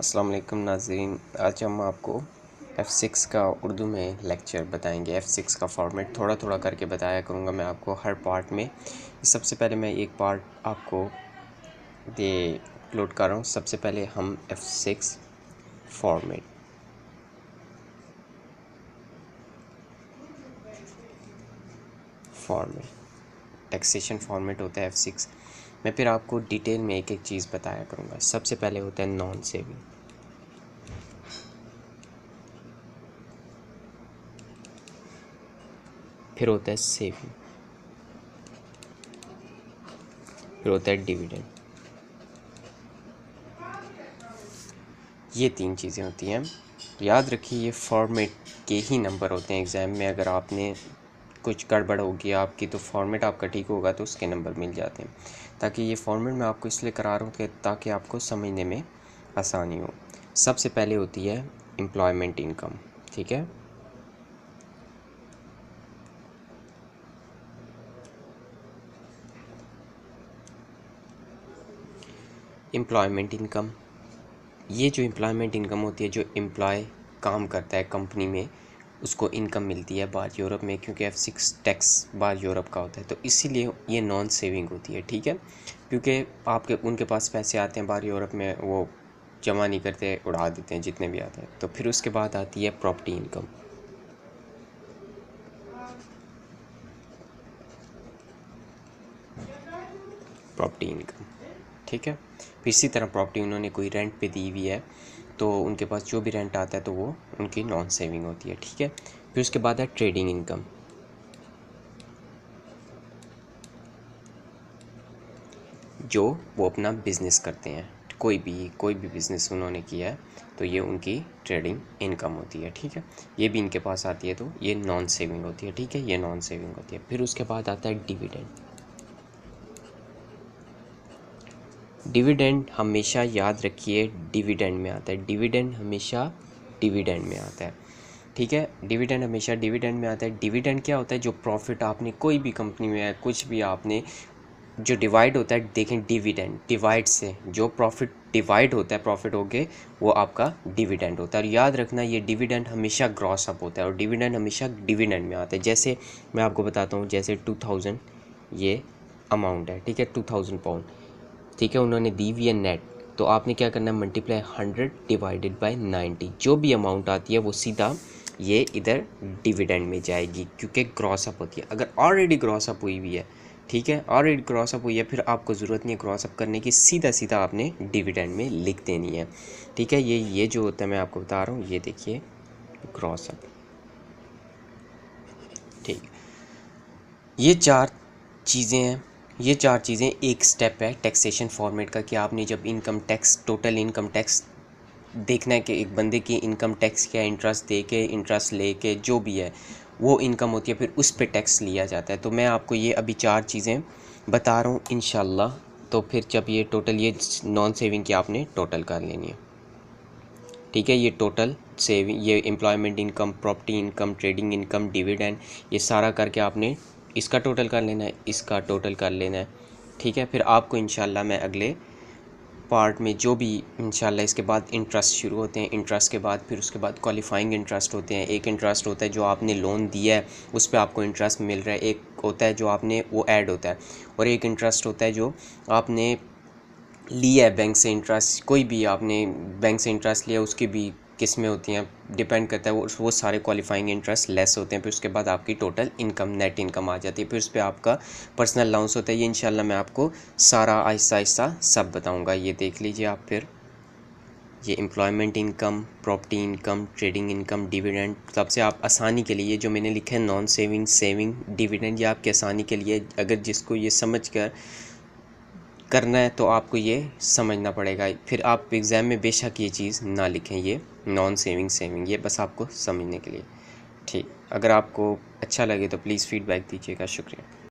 अस्सलाम वालेकुम नाज़रीन, आज हम आपको F6 का उर्दू में लेक्चर बताएंगे। F6 का फॉर्मेट थोड़ा थोड़ा करके बताया करूँगा मैं आपको हर पार्ट में। सबसे पहले मैं एक पार्ट आपको ये अपलोड कर रहा हूँ। सबसे पहले हम F6 फॉर्मेट टैक्सेशन फॉर्मेट होता है F6 मैं फिर आपको डिटेल में एक एक चीज़ बताया करूँगा। सबसे पहले होता है नॉन सेविंग, फिर होता है सेविंग, फिर होता है डिविडेंड। ये तीन चीज़ें होती हैं। याद रखिए ये फॉर्मेट के ही नंबर होते हैं एग्ज़ाम में। अगर आपने कुछ गड़बड़ होगी आपकी तो फॉर्मेट आपका ठीक होगा तो उसके नंबर मिल जाते हैं। ताकि ये फॉर्मेट मैं आपको इसलिए करा रहा हूँ कि ताकि आपको समझने में आसानी हो। सबसे पहले होती है एम्प्लॉयमेंट इनकम, ठीक है। एम्प्लॉयमेंट इनकम, ये जो एम्प्लॉयमेंट इनकम होती है, जो एम्प्लॉय काम करता है कंपनी में उसको इनकम मिलती है बाहर यूरोप में, क्योंकि F6 टैक्स बाहर यूरोप का होता है तो इसीलिए ये नॉन सेविंग होती है, ठीक है। क्योंकि आपके उनके पास पैसे आते हैं बाहर यूरोप में, वो जमा नहीं करते, उड़ा देते हैं जितने भी आते हैं। तो फिर उसके बाद आती है प्रॉपर्टी इनकम। प्रॉपर्टी इनकम, ठीक है। फिर इसी तरह प्रॉपर्टी उन्होंने कोई रेंट पे दी हुई है तो उनके पास जो भी रेंट आता है तो वो उनकी नॉन सेविंग होती है, ठीक है। फिर उसके बाद है ट्रेडिंग इनकम, जो वो अपना बिज़नेस करते हैं, कोई भी बिज़नेस उन्होंने किया है तो ये उनकी ट्रेडिंग इनकम होती है, ठीक है। ये भी इनके पास आती है तो ये नॉन सेविंग होती है, ठीक है। ये नॉन सेविंग होती है। फिर उसके बाद आता है डिविडेंड। डिविडेंड हमेशा याद रखिए डिविडेंड में आता है। डिविडेंड हमेशा डिविडेंड में आता है, ठीक है। डिविडेंड हमेशा डिविडेंड में आता है। डिविडेंड क्या होता है? जो प्रॉफिट आपने कोई भी कंपनी में है, कुछ भी आपने जो डिवाइड होता है, देखें डिविडेंड डिवाइड से जो प्रॉफिट डिवाइड होता है, प्रॉफिट हो गए वो आपका डिविडेंड होता है। और याद रखना ये डिविडेंड हमेशा ग्रॉस अप होता है और डिविडेंड हमेशा डिविडेंड में आता है। जैसे मैं आपको बताता हूँ, जैसे 2000 ये अमाउंट है, ठीक है, 2000 पाउंड, ठीक है, उन्होंने दी हुई है नेट। तो आपने क्या करना है, मल्टीप्लाई 100 डिवाइडेड बाय 90। जो भी अमाउंट आती है वो सीधा ये इधर डिविडेंड में जाएगी, क्योंकि क्रॉस अप होती है। अगर ऑलरेडी क्रॉस अप हुई हुई है, ठीक है, ऑलरेडी क्रॉस अप हुई है, फिर आपको ज़रूरत नहीं है क्रॉस अप करने की, सीधा सीधा आपने डिविडेंड में लिख देनी है, ठीक है। ये जो होता है मैं आपको बता रहा हूँ, ये देखिए क्रॉस अप, ठीक। ये चार चीज़ें हैं, ये चार चीज़ें एक स्टेप है टैक्सेशन फॉर्मेट का कि आपने जब income tax, total income tax देखना है कि एक बंदे की इनकम टैक्स क्या, इंटरेस्ट दे के, इंटरेस्ट ले के, जो भी है वो इनकम होती है, फिर उस पे टैक्स लिया जाता है। तो मैं आपको ये अभी चार चीज़ें बता रहा हूँ इंशाल्लाह। तो फिर जब ये टोटल, ये नॉन सेविंग की आपने टोटल कर लेनी है, ठीक है। ये टोटल सेविंग, ये employment income, property income, trading income, dividend, ये सारा करके आपने इसका टोटल कर लेना है, इसका टोटल कर लेना है, ठीक है। फिर आपको इंशाल्लाह मैं अगले पार्ट में जो भी इंशाल्लाह, इसके बाद इंटरेस्ट शुरू होते हैं, इंटरेस्ट के बाद फिर उसके बाद क्वालिफाइंग इंटरेस्ट होते हैं। एक इंटरेस्ट होता है जो आपने लोन दिया है उस पर आपको इंटरेस्ट मिल रहा है, एक होता है जो आपने वो ऐड होता है, और एक इंटरेस्ट होता है जो आपने लिया है बैंक से। इंटरेस्ट कोई भी आपने बैंक से इंटरेस्ट लिया, उसकी भी किस्में होती हैं, डिपेंड करता है, वो सारे क्वालिफाइंग इंटरेस्ट लेस होते हैं। फिर उसके बाद आपकी टोटल इनकम, नेट इनकम आ जाती है। फिर उस पर आपका पर्सनल अलाउंस होता है। ये इंशाल्लाह मैं आपको सारा आहिस्ता आहिस्ता सब बताऊंगा। ये देख लीजिए आप। फिर ये employment income, property income, trading income, dividend, सबसे आप आसानी के लिए ये जो मैंने लिखा है नॉन सेविंग, सेविंग, डिविडेंड, ये आपकी आसानी के लिए, अगर जिसको ये समझ कर करना है तो आपको ये समझना पड़ेगा। फिर आप एग्ज़ाम में बेशक ये चीज़ ना लिखें, ये नॉन सेविंग, सेविंग, ये बस आपको समझने के लिए, ठीक। अगर आपको अच्छा लगे तो प्लीज़ फीडबैक दीजिएगा। शुक्रिया।